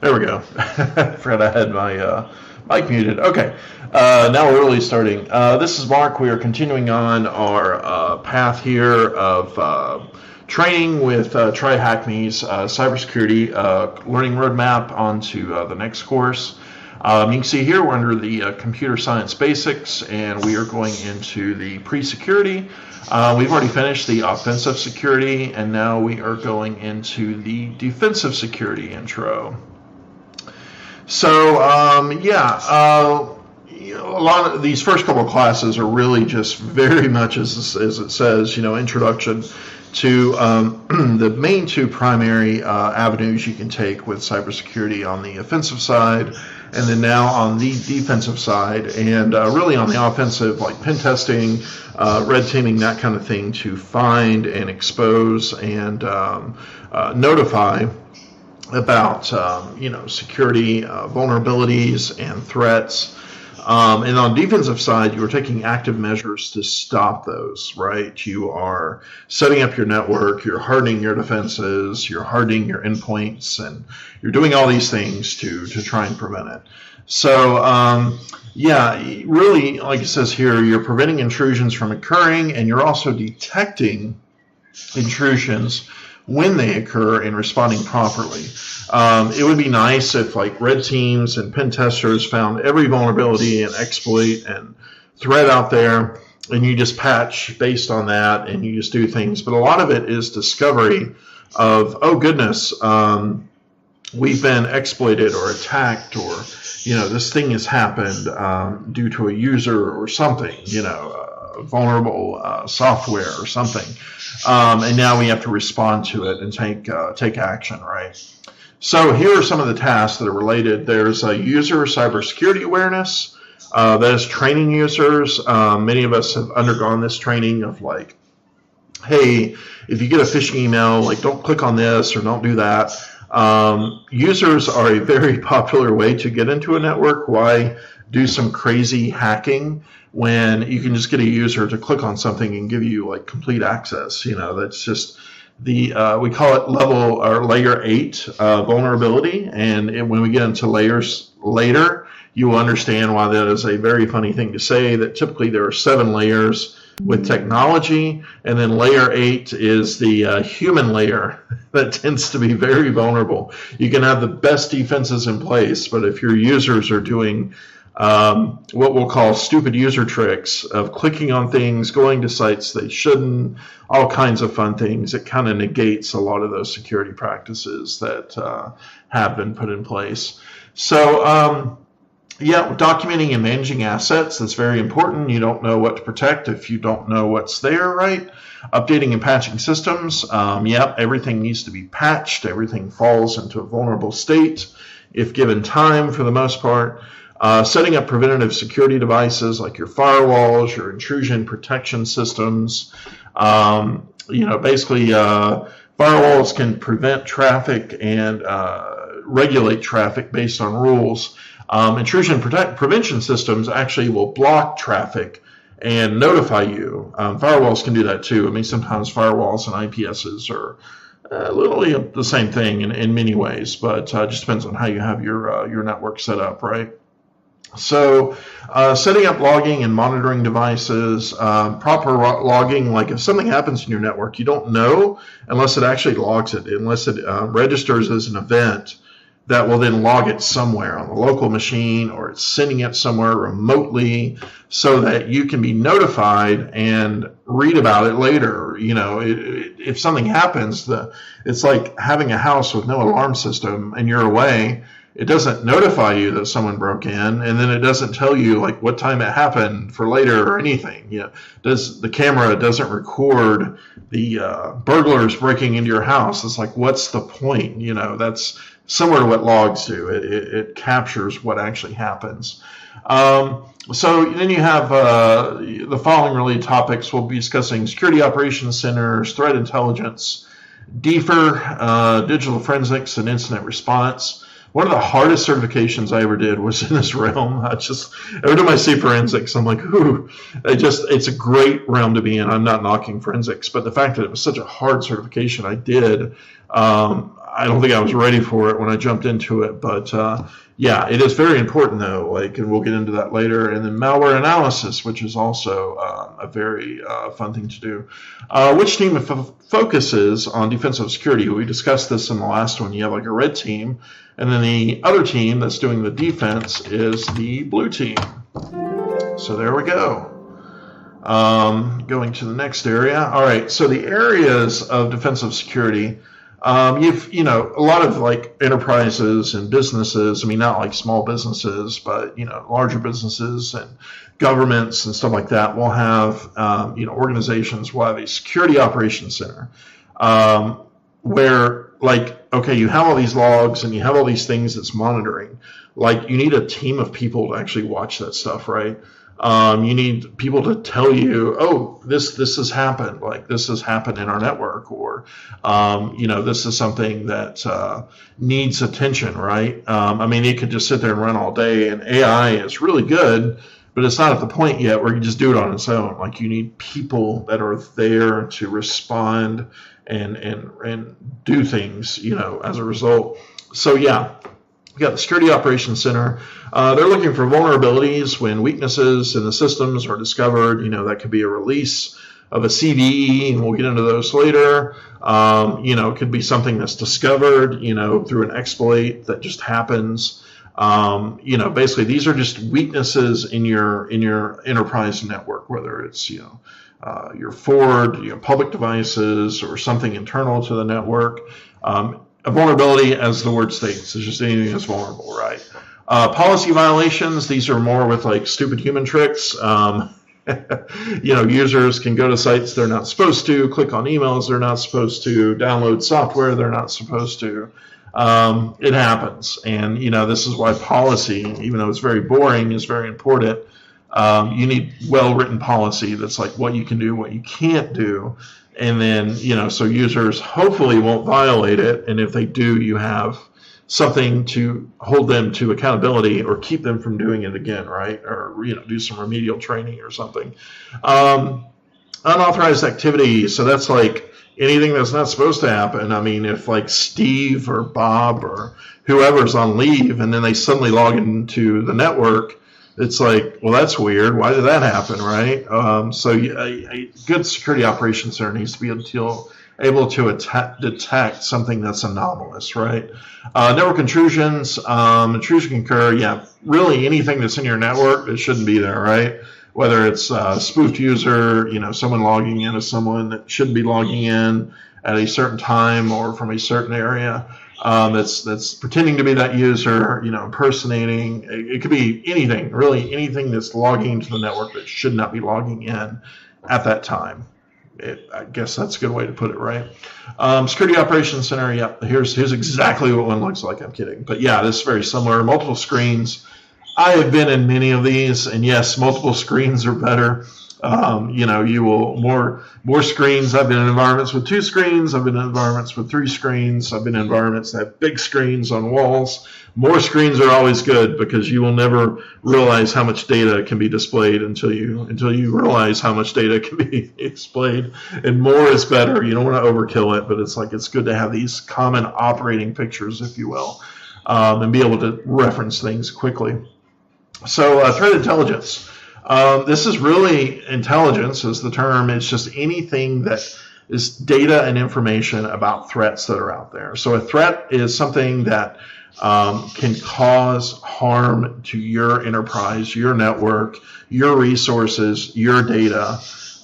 There we go. I forgot I had my mic muted. Okay, now we're really starting. This is Mark. We are continuing on our path here of training with TryHackMe's cybersecurity learning roadmap onto the next course. You can see here we're under the computer science basics, and we are going into the pre-security. We've already finished the offensive security, and now we are going into the defensive security intro. So, a lot of these first couple of classes are really just very much, as it says, introduction to the main two primary avenues you can take with cybersecurity on the offensive side, and then now on the defensive side, and really on the offensive, like pen testing, red teaming, that kind of thing, to find and expose and notify about security vulnerabilities and threats. And on the defensive side, you are taking active measures to stop those, right? You are setting up your network, you're hardening your defenses, you're hardening your endpoints, and you're doing all these things to try and prevent it. So, really, like it says here, you're preventing intrusions from occurring, and you're also detecting intrusions when they occur and responding properly. It would be nice if red teams and pen testers found every vulnerability and exploit and threat out there, and you just patch based on that and you just do things. But a lot of it is discovery of, oh goodness, we've been exploited or attacked, or this thing has happened due to a user or something, vulnerable software or something, and now we have to respond to it and take action, right? So here are some of the tasks that are related. There's a user cybersecurity awareness. That is training users. Many of us have undergone this training of hey, if you get a phishing email, don't click on this or don't do that. Users are a very popular way to get into a network. Why do some crazy hacking when you can just get a user to click on something and give you complete access? That's just we call it level or layer 8 vulnerability. And when we get into layers later, you will understand why that is a very funny thing to say, that typically there are 7 layers with technology, and then layer 8 is the human layer that tends to be very vulnerable. You can have the best defenses in place, but if your users are doing what we'll call stupid user tricks of clicking on things, going to sites they shouldn't, all kinds of fun things, it kind of negates a lot of those security practices that have been put in place. So, documenting and managing assets, that's very important. You don't know what to protect if you don't know what's there, right? Updating and patching systems. Everything needs to be patched. Everything falls into a vulnerable state if given time, for the most part. Setting up preventative security devices like your firewalls, your intrusion protection systems. Basically, firewalls can prevent traffic and regulate traffic based on rules. Intrusion prevention systems actually will block traffic and notify you. Firewalls can do that too. I mean, sometimes firewalls and IPSs are literally the same thing in many ways, but it just depends on how you have your network set up, right? So setting up logging and monitoring devices, proper logging, like if something happens in your network, you don't know unless it actually logs it, unless it registers as an event that will then log it somewhere on the local machine, or it's sending it somewhere remotely so that you can be notified and read about it later. If something happens, it's like having a house with no alarm system and you're away. It doesn't notify you that someone broke in, and then it doesn't tell you what time it happened for later or anything. The camera doesn't record the burglars breaking into your house. It's what's the point? That's similar to what logs do. It captures what actually happens. So then you have the following related topics. We'll be discussing security operations centers, threat intelligence, DFIR, digital forensics, and incident response. One of the hardest certifications I ever did was in this realm. Every time I see forensics, I'm like, ooh, it's a great realm to be in. I'm not knocking forensics, but the fact that it was such a hard certification I did, I don't think I was ready for it when I jumped into it, but yeah, it is very important though. Like, and we'll get into that later. And then malware analysis, which is also a very fun thing to do. Which team focuses on defensive security? We discussed this in the last one. You have like a red team, and then the other team that's doing the defense is the blue team. So there we go. Going to the next area. All right, so the areas of defensive security, you've, a lot of like enterprises and businesses, I mean, not like small businesses, but, larger businesses and governments and stuff like that will have, organizations will have a security operations center, where like, okay, you have all these logs and you have all these things that's monitoring. Like, you need a team of people to actually watch that stuff, right? You need people to tell you, oh, this has happened, like this has happened in our network, or, this is something that needs attention, right? I mean, you could just sit there and run all day, and AI is really good, but it's not at the point yet where you just do it on its own. Like, you need people that are there to respond and do things, as a result. So yeah. We got the Security Operations Center. They're looking for vulnerabilities when weaknesses in the systems are discovered. That could be a release of a CVE, and we'll get into those later. It could be something that's discovered, through an exploit that just happens. Basically, these are just weaknesses in your enterprise network, whether it's your forward, public devices, or something internal to the network. A vulnerability, as the word states, is just anything that's vulnerable, right? Policy violations, these are more with like stupid human tricks. Users can go to sites they're not supposed to, click on emails they're not supposed to, download software they're not supposed to. It happens. And, this is why policy, even though it's very boring, is very important. You need well-written policy that's like what you can do, what you can't do. And then, so users hopefully won't violate it. And if they do, you have something to hold them to accountability or keep them from doing it again, right? Or, do some remedial training or something. Unauthorized activity. So that's like anything that's not supposed to happen. I mean, if like Steve or Bob or whoever's on leave and then they suddenly log into the network, it's like, well, that's weird. Why did that happen, right? So a good security operations center needs to be able to detect something that's anomalous, right? Network intrusions. Intrusion can occur, really anything that's in your network that shouldn't be there, right? Whether it's a spoofed user, someone logging in as someone that shouldn't be logging in at a certain time or from a certain area. That's pretending to be that user, impersonating. It could be anything, really anything that's logging into the network that should not be logging in at that time. I guess that's a good way to put it, right? Security Operations Center, here's exactly what one looks like. I'm kidding. But yeah, this is very similar. Multiple screens. I have been in many of these, and yes, multiple screens are better. You will more screens. I've been in environments with 2 screens. I've been in environments with 3 screens. I've been in environments that have big screens on walls. More screens are always good because you will never realize how much data can be displayed until you realize how much data can be displayed. And more is better. You don't want to overkill it, but it's good to have these common operating pictures, if you will, and be able to reference things quickly. So threat intelligence. This is really intelligence is the term. It's just anything that is data and information about threats that are out there. So a threat is something that can cause harm to your enterprise, your network, your resources, your data.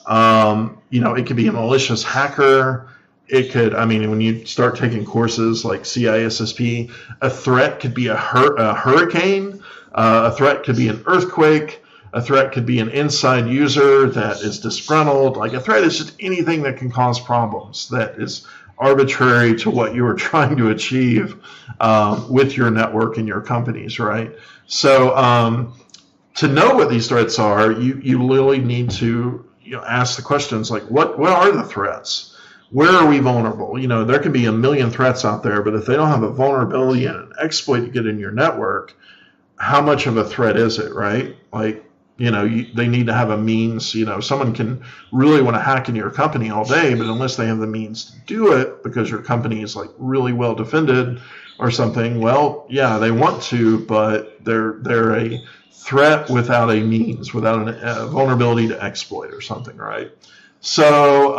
It could be a malicious hacker. It could, when you start taking courses like CISSP, a threat could be a hurricane. A threat could be an earthquake. A threat could be an inside user that is disgruntled. Like, a threat is just anything that can cause problems that is arbitrary to what you are trying to achieve with your network and your companies, right? So to know what these threats are, you literally need to ask the questions like, what are the threats? Where are we vulnerable? There can be a million threats out there, but if they don't have a vulnerability and an exploit to get in your network, how much of a threat is it, right? Like, they need to have a means. Someone can really want to hack into your company all day, but unless they have the means to do it because your company is like really well defended or something, well, yeah, they want to, but they're a threat without a means, without a vulnerability to exploit or something, right? So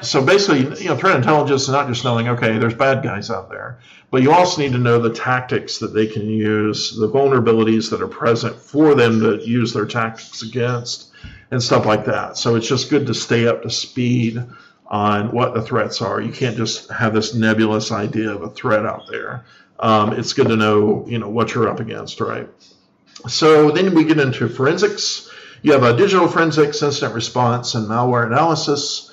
so basically, threat intelligence is not just knowing, okay, there's bad guys out there, but you also need to know the tactics that they can use, the vulnerabilities that are present for them to use their tactics against, and stuff like that. So it's just good to stay up to speed on what the threats are. You can't just have this nebulous idea of a threat out there. It's good to know, what you're up against, right? So then we get into forensics. You have a digital forensics, incident response, and malware analysis.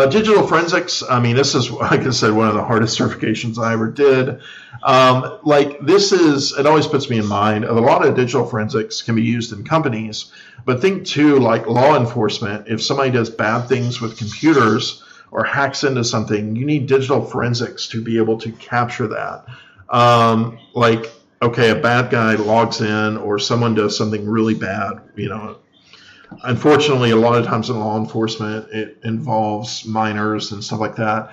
Digital forensics, this is, like I said, one of the hardest certifications I ever did. It always puts me in mind of a lot of digital forensics can be used in companies, but think too, like law enforcement, if somebody does bad things with computers or hacks into something, you need digital forensics to be able to capture that. Okay, a bad guy logs in or someone does something really bad, Unfortunately, a lot of times in law enforcement, it involves minors and stuff like that.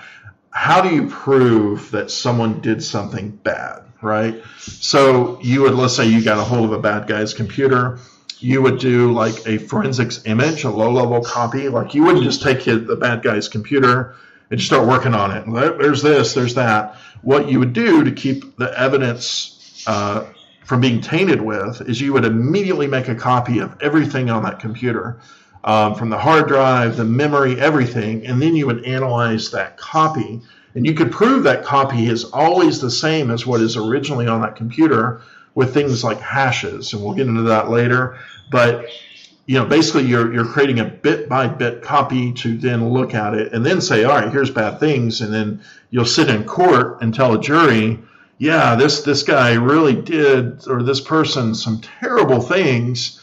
How do you prove that someone did something bad, right? So let's say you got a hold of a bad guy's computer. You would do like a forensics image, a low-level copy. Like you wouldn't just take the bad guy's computer and just start working on it. There's this, there's that. What you would do to keep the evidence from being tainted with is you would immediately make a copy of everything on that computer, from the hard drive, the memory, everything, and then you would analyze that copy. And you could prove that copy is always the same as what is originally on that computer with things like hashes, and we'll get into that later. But basically you're creating a bit-by-bit copy to then look at it and then say, all right, here's bad things, and then you'll sit in court and tell a jury, yeah, this guy really did, or this person, some terrible things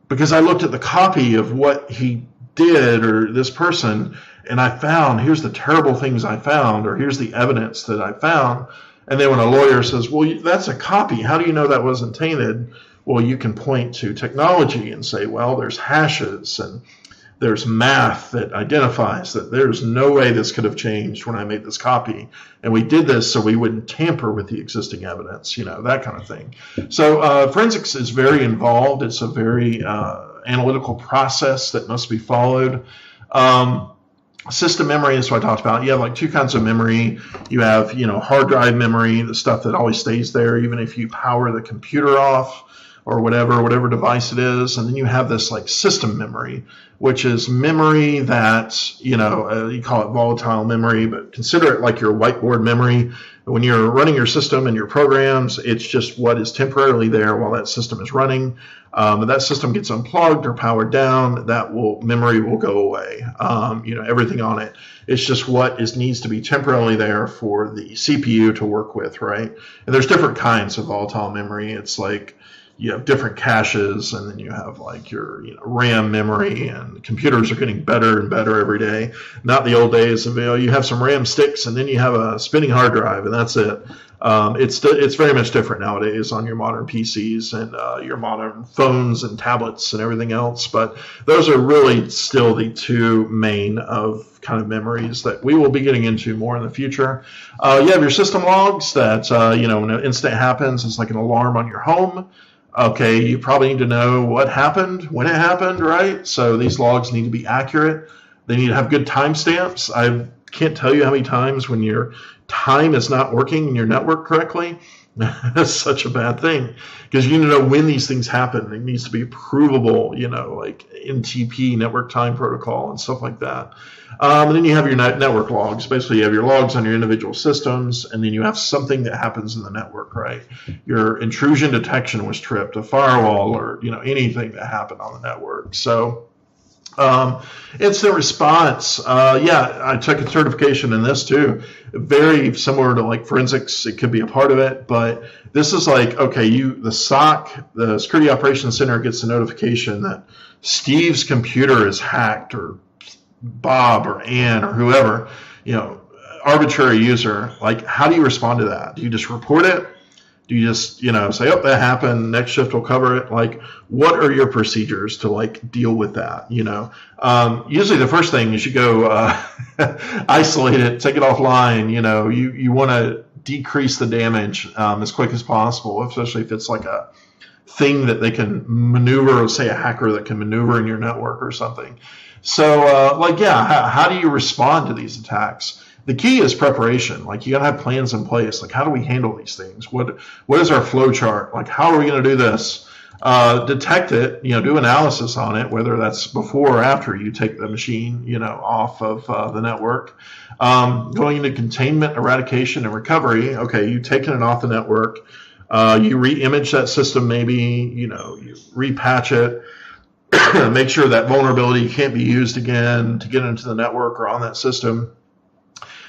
because I looked at the copy of what he did, or this person, and I found, here's the terrible things I found, or here's the evidence that I found. And then when a lawyer says, well, that's a copy, how do you know that wasn't tainted? Well, you can point to technology and say, well, there's hashes and there's math that identifies that there's no way this could have changed when I made this copy. And we did this so we wouldn't tamper with the existing evidence, that kind of thing. So forensics is very involved. It's a very analytical process that must be followed. System memory is what I talked about. You have like two kinds of memory. You have, hard drive memory, the stuff that always stays there, even if you power the computer off or whatever device it is. And then you have this like system memory, which is memory that, you call it volatile memory, but consider it like your whiteboard memory. When you're running your system and your programs, it's just what is temporarily there while that system is running. If that system gets unplugged or powered down, memory will go away. Everything on it. It's just what needs to be temporarily there for the CPU to work with, right? And there's different kinds of volatile memory. It's like you have different caches, and then you have like your RAM memory, and computers are getting better and better every day. Not the old days of you have some RAM sticks and then you have a spinning hard drive and that's it. It's very much different nowadays on your modern PCs and your modern phones and tablets and everything else. But those are really still the two main of kind of memories that we will be getting into more in the future. You have your system logs that when an incident happens, it's like an alarm on your home. Okay, you probably need to know what happened, when it happened, right? So these logs need to be accurate. They need to have good timestamps. I can't tell you how many times when your time is not working in your network correctly, that's such a bad thing, because you need to know when these things happen. It needs to be provable, like NTP, network time protocol, and stuff like that. And then you have your network logs. Basically, you have your logs on your individual systems, and then you have something that happens in the network, right? Your intrusion detection was tripped, a firewall, or anything that happened on the network. So incident response, I took a certification in this too. Very similar to like forensics, it could be a part of it, but this is like, okay, the SOC, the Security Operations Center, gets a notification that Steve's computer is hacked, or Bob or Ann or whoever, arbitrary user. Like, how do you respond to that? Do you just report it? Do you just, say, oh, that happened, next shift will cover it? Like, what are your procedures to like deal with that? Usually the first thing is you go isolate it, take it offline. You want to decrease the damage as quick as possible, especially if it's like a thing that they can maneuver, or say a hacker that can maneuver in your network or something. So how do you respond to these attacks? The key is preparation. Like, you gotta have plans in place. Like, how do we handle these things? What is our flow chart? Like, how are we gonna do this? Detect it, do analysis on it, whether that's before or after you take the machine, off of the network. Going into containment, eradication, and recovery. Okay, you've taken it off the network. You re-image that system, maybe, you repatch it. Make sure that vulnerability can't be used again to get into the network or on that system.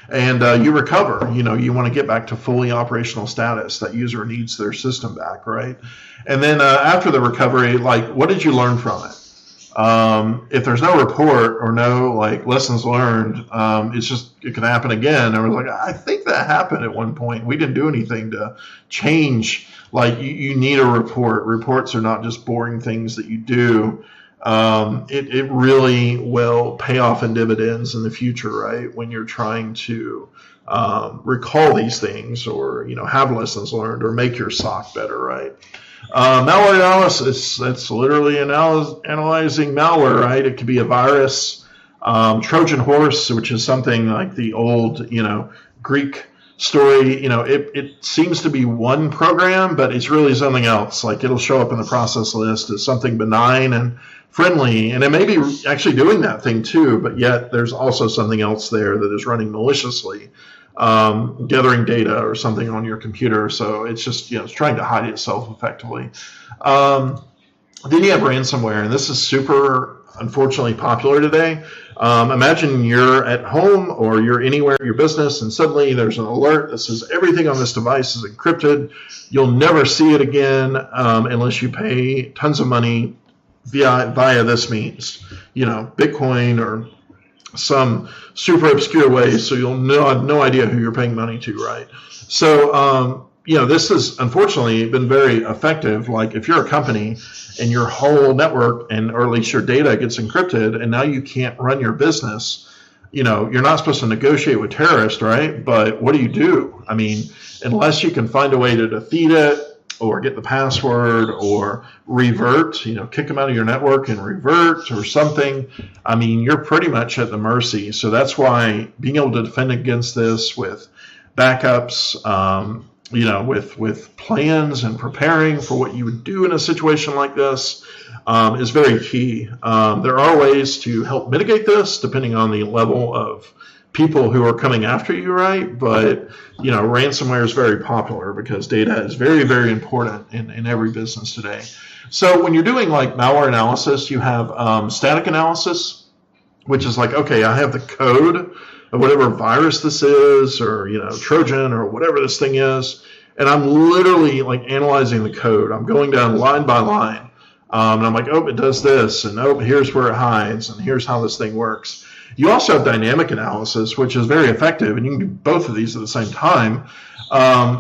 And you recover. You want to get back to fully operational status. That user needs their system back, right? And then after the recovery, like, what did you learn from it? If there's no report or no like lessons learned, it can happen again. And we're like, I think that happened at one point. We didn't do anything to change. Like, you need a report. Reports are not just boring things that you do. It really will pay off in dividends in the future, right? When you're trying to recall these things, or have lessons learned, or make your SOC better, right? Malware analysis, that's literally analyzing malware, right? It could be a virus, Trojan horse, which is something like the old, Greek story. It seems to be one program, but it's really something else. Like, it'll show up in the process list as something benign and friendly, and it may be actually doing that thing too, but yet there's also something else there that is running maliciously, gathering data or something on your computer. So it's just, it's trying to hide itself effectively. Then you have ransomware, and this is super, unfortunately, popular today. Imagine you're at home or you're anywhere in your business, and suddenly there's an alert that says everything on this device is encrypted. You'll never see it again unless you pay tons of money via this means, Bitcoin or some super obscure way, so you'll have no idea who you're paying money to, right? So, this has unfortunately been very effective. Like, if you're a company and your whole network or at least your data gets encrypted, and now you can't run your business, you're not supposed to negotiate with terrorists, right? But what do? I mean, unless you can find a way to defeat it, or get the password, or revert, kick them out of your network and revert or something, I mean, you're pretty much at the mercy. So that's why being able to defend against this with backups, with plans and preparing for what you would do in a situation like this is very key. There are ways to help mitigate this depending on the level of people who are coming after you, right? But, ransomware is very popular because data is very, very important in every business today. So when you're doing like malware analysis, you have static analysis, which is like, okay, I have the code of whatever virus this is, or, Trojan, or whatever this thing is, and I'm literally like analyzing the code. I'm going down line by line, and I'm like, oh, it does this, and oh, here's where it hides, and here's how this thing works. You also have dynamic analysis, which is very effective, and you can do both of these at the same time.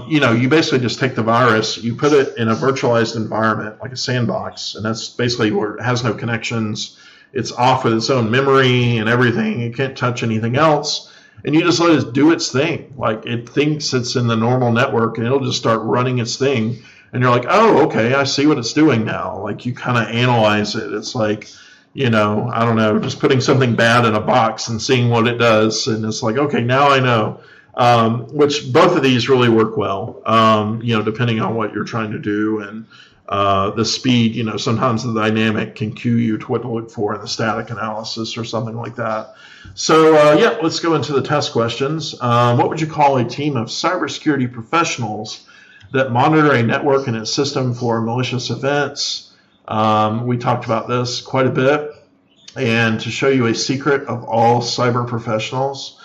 You basically just take the virus, you put it in a virtualized environment, like a sandbox, and that's basically where it has no connections. It's off with its own memory and everything. It can't touch anything else, and you just let it do its thing. Like, it thinks it's in the normal network, and it'll just start running its thing, and you're like, oh, okay, I see what it's doing now. Like, you kind of analyze it. It's like, I don't know, just putting something bad in a box and seeing what it does. And it's like, okay, now I know. Which both of these really work well, depending on what you're trying to do. And the speed, sometimes the dynamic can cue you to what to look for in the static analysis or something like that. So, let's go into the test questions. What would you call a team of cybersecurity professionals that monitor a network and its system for malicious events? We talked about this quite a bit. And to show you a secret of all cyber professionals,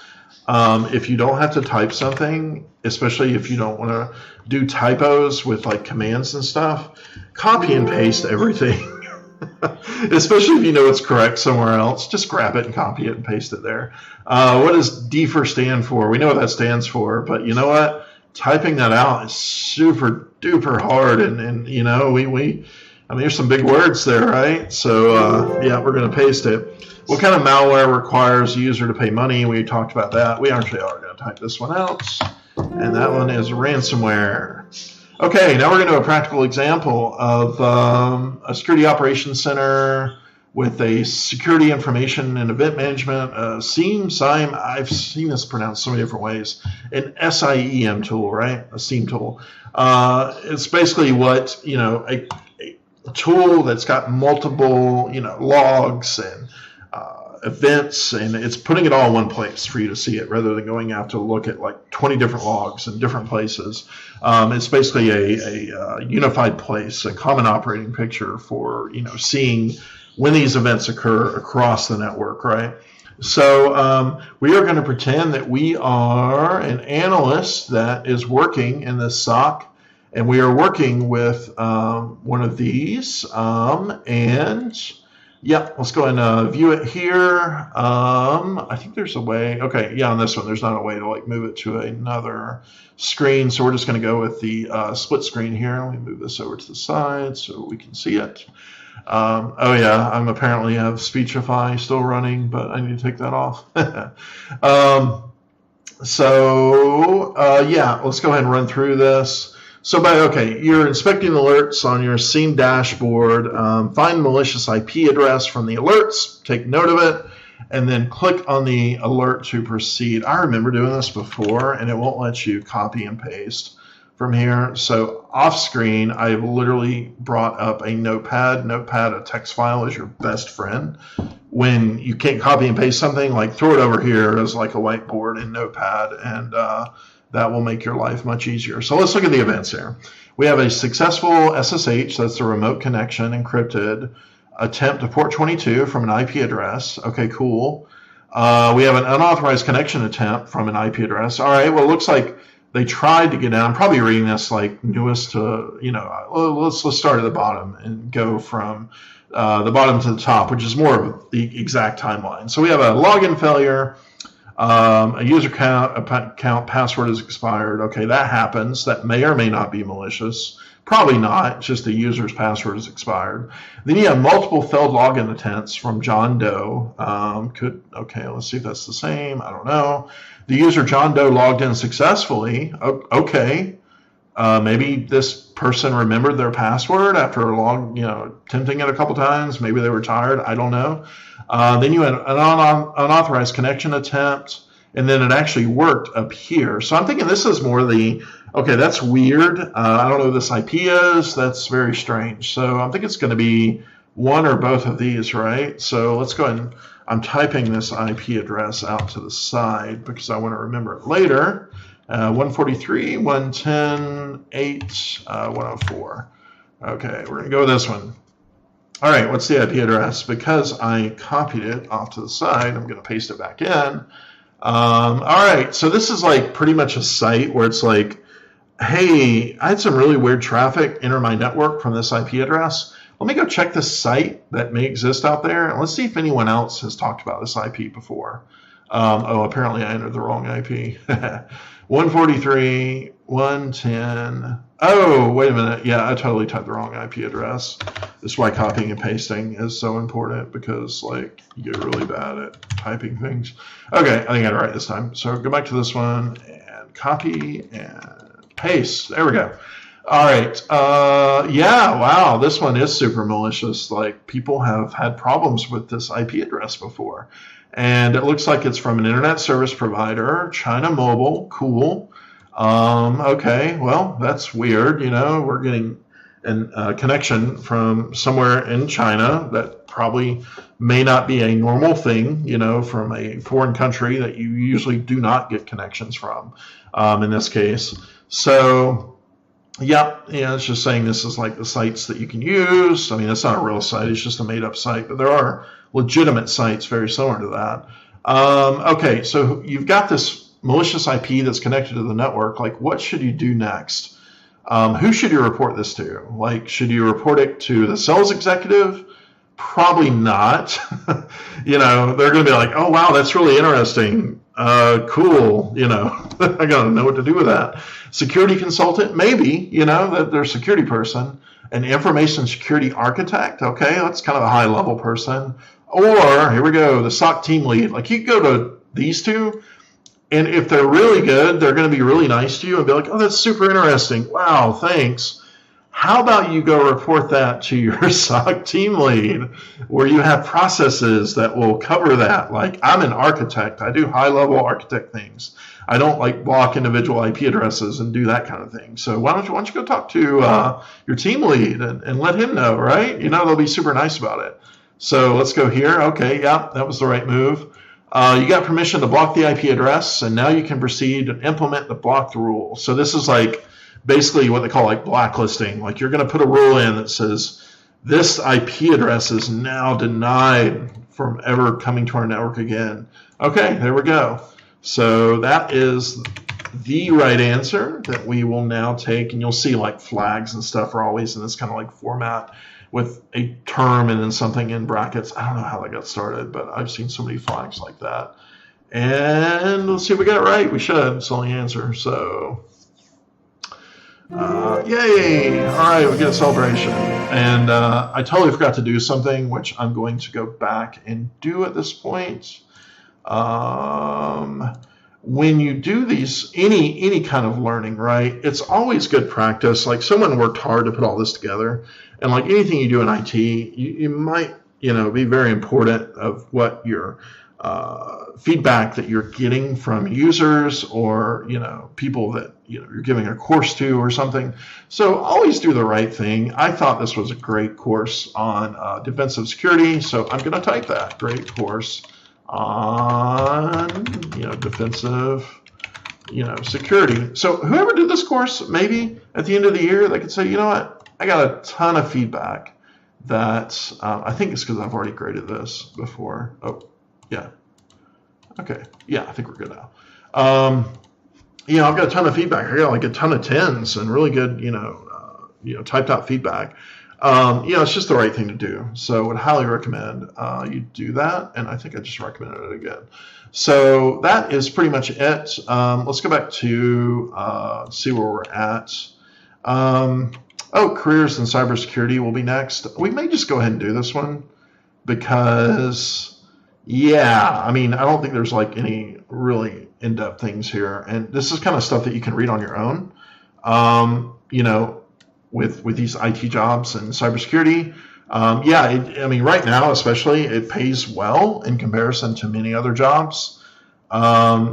if you don't have to type something, especially if you don't want to do typos with like commands and stuff, copy and paste everything. Especially if you know it's correct somewhere else, just grab it and copy it and paste it there. What does DFIR stand for? We know what that stands for, but you know what? Typing that out is super duper hard, and you know, I mean, there's some big words there, right? So yeah, we're going to paste it. What kind of malware requires a user to pay money? We talked about that. We actually are going to type this one out, and that one is ransomware. Okay, now we're going to do a practical example of a security operations center with a security information and event management SIEM. I've seen this pronounced so many different ways. An SIEM tool, right? A SIEM tool. It's basically what, you know, a tool that's got multiple, you know, logs and events, and it's putting it all in one place for you to see it rather than going out to look at like 20 different logs in different places. It's basically a unified place, a common operating picture for, you know, seeing when these events occur across the network, right? So we are going to pretend that we are an analyst that is working in this SOC, and we are working with one of these, and yeah, let's go and view it here. I think there's a way. Okay, yeah, on this one, there's not a way to like move it to another screen. So we're just going to go with the split screen here. Let me move this over to the side so we can see it. Oh yeah, I'm apparently have Speechify still running, but I need to take that off. Yeah, let's go ahead and run through this. So okay, you're inspecting alerts on your SIEM dashboard. Find malicious IP address from the alerts, take note of it, and then click on the alert to proceed. I remember doing this before, and it won't let you copy and paste from here. So off screen, I've literally brought up a notepad. Notepad, a text file is your best friend. When you can't copy and paste something, like throw it over here as like a whiteboard in Notepad, and that will make your life much easier. So let's look at the events here. We have a successful SSH, that's a remote connection, encrypted, attempt to port 22 from an IP address. Okay, cool. We have an unauthorized connection attempt from an IP address. All right, well, it looks like they tried to get in. I'm probably reading this like newest to, you know, let's start at the bottom and go from the bottom to the top, which is more of the exact timeline. So we have a login failure. A user account password is expired. Okay, that happens. That may or may not be malicious. Probably not. Just the user's password is expired. Then you have multiple failed login attempts from John Doe. Okay, let's see if that's the same. I don't know. The user John Doe logged in successfully. Okay, maybe this person remembered their password after attempting it a couple times. Maybe they were tired. I don't know. Then you had an unauthorized connection attempt, and then it actually worked up here. So I'm thinking this is more okay, that's weird. I don't know who this IP is. That's very strange. So I think it's going to be one or both of these, right? So let's go ahead and I'm typing this IP address out to the side because I want to remember it later. 143.110.8.104. Okay, we're going to go with this one. All right, what's the IP address? Because I copied it off to the side, I'm going to paste it back in. All right, so this is like pretty much a site where it's like, hey, I had some really weird traffic enter my network from this IP address. Let me go check this site that may exist out there, and let's see if anyone else has talked about this IP before. Apparently I entered the wrong IP. 143.110. Oh, wait a minute. Yeah, I totally typed the wrong IP address. This is why copying and pasting is so important, because like you get really bad at typing things. Okay, I think I got it right this time. So go back to this one and copy and paste. There we go. All right. Yeah, wow, this one is super malicious. Like people have had problems with this IP address before. And it looks like it's from an internet service provider, China Mobile. Cool. Okay, well, that's weird. You know, we're getting a connection from somewhere in China that probably may not be a normal thing, you know, from a foreign country that you usually do not get connections from in this case. So, yeah, it's just saying this is like the sites that you can use. I mean, it's not a real site. It's just a made-up site. But there are legitimate sites very similar to that. Okay, so you've got this malicious IP that's connected to the network. Like, what should you do next? Who should you report this to? Like, should you report it to the sales executive? Probably not. You know, they're going to be like, oh, wow, that's really interesting. Cool. I got to know what to do with that. Security consultant, maybe, that they're a security person. An information security architect, okay, that's kind of a high level person. Or, here we go, the SOC team lead. Like, you go to these two, and if they're really good, they're going to be really nice to you and be like, oh, that's super interesting. Wow, thanks. How about you go report that to your SOC team lead, where you have processes that will cover that? Like, I'm an architect. I do high-level architect things. I don't like block individual IP addresses and do that kind of thing. So why don't you go talk to your team lead and let him know, right? They'll be super nice about it. So let's go here. Okay, yeah, that was the right move. You got permission to block the IP address, and now you can proceed and implement the blocked rule. So this is like basically what they call like blacklisting. Like, you're going to put a rule in that says this IP address is now denied from ever coming to our network again. Okay, there we go. So that is the right answer that we will now take, and you'll see like flags and stuff are always in this kind of like format with a term and then something in brackets. I don't know how that got started, but I've seen so many flags like that. And let's see if we got it right. We should. It's the only answer. So yay! All right, we get a celebration. And I totally forgot to do something, which I'm going to go back and do at this point. When you do these, any kind of learning, right, it's always good practice. Like, someone worked hard to put all this together. And like anything you do in IT, you might, be very important of what your feedback that you're getting from users or, people that, you're giving a course to or something. So always do the right thing. I thought this was a great course on defensive security. So I'm going to type that, great course on, defensive, security. So whoever did this course, maybe at the end of the year, they could say, you know what? I got a ton of feedback that I think it's because I've already graded this before. Oh, yeah. Okay. Yeah, I think we're good now. I've got a ton of feedback. I got like a ton of 10s and really good, typed out feedback. It's just the right thing to do. So I would highly recommend you do that. And I think I just recommended it again. So that is pretty much it. Let's go back to see where we're at. Careers in cybersecurity will be next. We may just go ahead and do this one because, I don't think there's like any really in-depth things here. And this is kind of stuff that you can read on your own, with these IT jobs and cybersecurity. Right now especially, it pays well in comparison to many other jobs,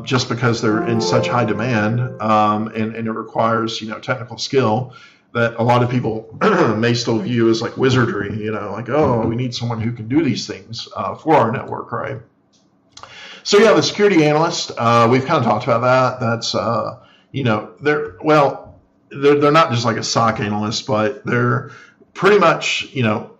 just because they're in such high demand, and it requires, technical skill that a lot of people may still view as like wizardry, we need someone who can do these things for our network, right? So the security analyst, we've kind of talked about that. That's, they're not just like a SOC analyst, but they're pretty much,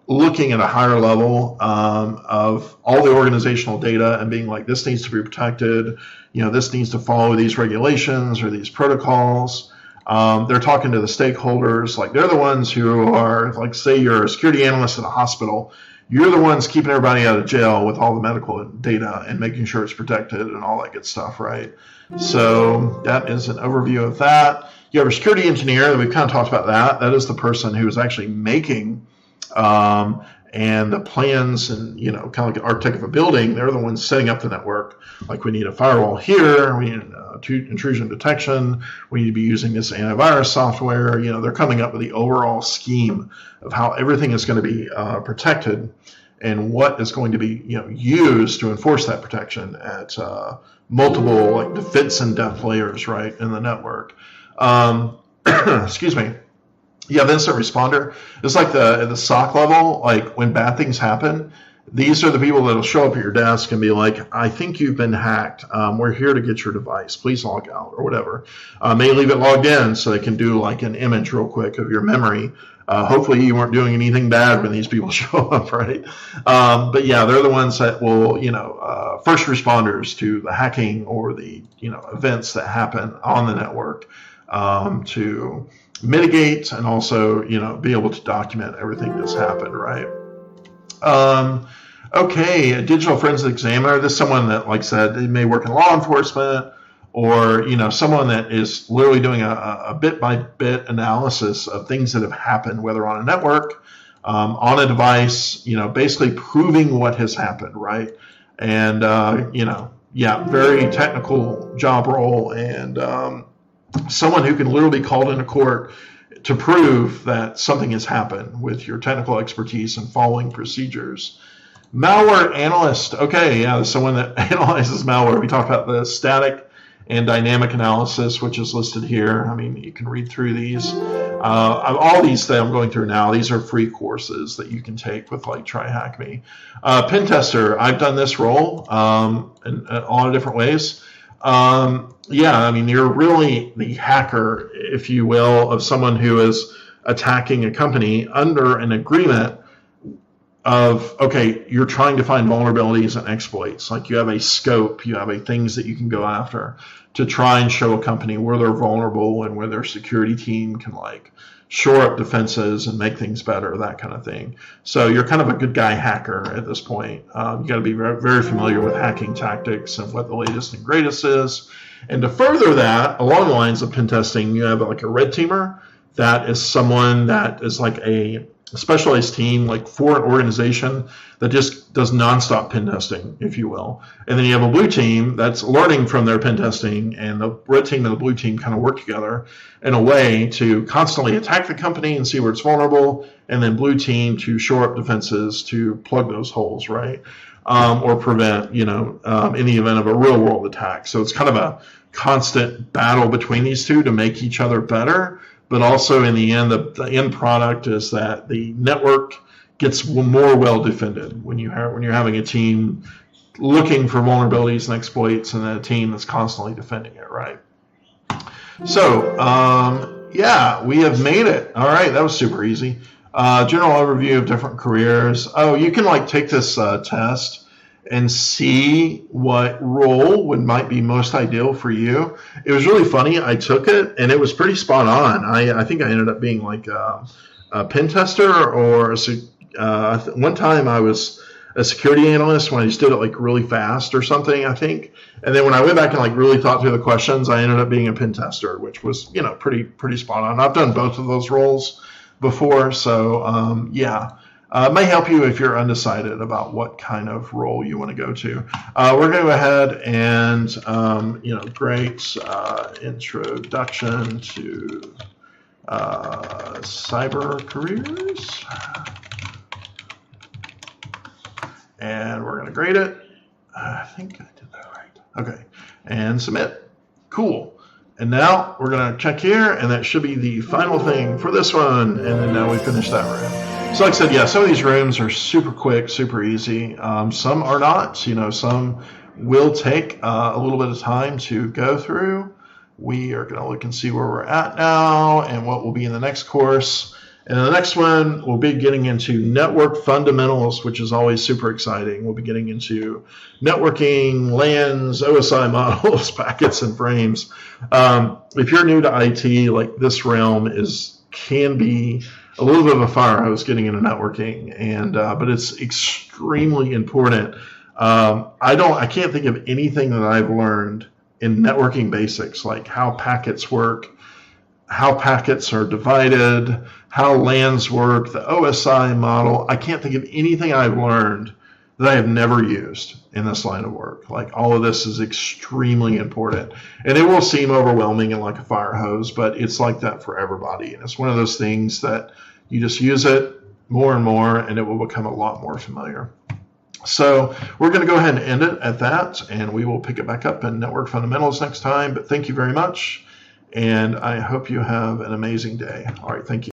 looking at a higher level of all the organizational data and being like, this needs to be protected, this needs to follow these regulations or these protocols. They're talking to the stakeholders, like they're the ones who are, like, say you're a security analyst at a hospital, you're the ones keeping everybody out of jail with all the medical data and making sure it's protected and all that good stuff, right? So that is an overview of that. You have a security engineer, that we've kind of talked about that. That is the person who is actually making and the plans and, kind of like an architect of a building. They're the ones setting up the network. Like, we need a firewall here, we need intrusion detection, we need to be using this antivirus software. They're coming up with the overall scheme of how everything is going to be protected and what is going to be, used to enforce that protection at multiple, like, defense and depth layers, right, in the network. Excuse me. Yeah, the incident responder is like at the SOC level, like when bad things happen, these are the people that will show up at your desk and be like, I think you've been hacked. We're here to get your device. Please log out or whatever. May leave it logged in so they can do like an image real quick of your memory. Hopefully you weren't doing anything bad when these people show up, right? But yeah, they're the ones that will, first responders to the hacking or the, events that happen on the network, to mitigate and also, be able to document everything that's happened, right? Okay, a digital forensic examiner. This is someone that, like I said, they may work in law enforcement, or someone that is literally doing a bit-by-bit analysis of things that have happened, whether on a network, on a device, basically proving what has happened, right? And yeah, very technical job role, and someone who can literally be called into court to prove that something has happened with your technical expertise and following procedures. Malware analyst. Okay, yeah, someone that analyzes malware. We talked about the static and dynamic analysis, which is listed here. I mean, you can read through these. All these that I'm going through now, these are free courses that you can take with like TryHackMe. Pen tester. I've done this role in a lot of different ways. Yeah, I mean, you're really the hacker, if you will, of someone who is attacking a company under an agreement of, okay, you're trying to find vulnerabilities and exploits. Like you have a scope, you have a things that you can go after to try and show a company where they're vulnerable and where their security team can like shore up defenses and make things better, that kind of thing. So you're kind of a good guy hacker at this point. You got to be very, very familiar with hacking tactics and what the latest and greatest is. And to further that, along the lines of pen testing, you have like a red teamer. That is someone that is like a specialized team, like for an organization that just does nonstop pen testing, if you will. And then you have a blue team that's learning from their pen testing, and the red team and the blue team kind of work together in a way to constantly attack the company and see where it's vulnerable, and then blue team to shore up defenses to plug those holes, right? Or prevent, in the event of a real world attack. So it's kind of a constant battle between these two to make each other better. But also in the end, the end product is that the network gets more well defended when you're having a team looking for vulnerabilities and exploits, and a team that's constantly defending it, right? So yeah, we have made it. All right, that was super easy. General overview of different careers. Oh, you can like take this test and see what role might be most ideal for you. It was really funny. I took it and it was pretty spot on. I think I ended up being like a pen tester, or one time I was a security analyst when I just did it like really fast or something, I think. And then when I went back and like really thought through the questions, I ended up being a pen tester, which was, pretty spot on. I've done both of those roles before. So yeah. It may help you if you're undecided about what kind of role you want to go to. We're going to go ahead and, great introduction to cyber careers. And we're going to grade it. I think I did that right. Okay. And submit. Cool. And now we're going to check here, and that should be the final thing for this one. And then now we finish that room. So like I said, yeah, some of these rooms are super quick, super easy. Some are not. Some will take a little bit of time to go through. We are going to look and see where we're at now and what will be in the next course. And in the next one, we'll be getting into network fundamentals, which is always super exciting. We'll be getting into networking, LANs, OSI models, packets, and frames. If you're new to IT, like this realm can be a little bit of a fire hose getting into networking, and but it's extremely important. I can't think of anything that I've learned in networking basics, like how packets work, how packets are divided, how LANs work, the OSI model. I can't think of anything I've learned that I have never used in this line of work. Like all of this is extremely important, and it will seem overwhelming and like a fire hose, but it's like that for everybody. And it's one of those things that you just use it more and more, and it will become a lot more familiar. So we're going to go ahead and end it at that, and we will pick it back up in Network Fundamentals next time. But thank you very much, and I hope you have an amazing day. All right, thank you.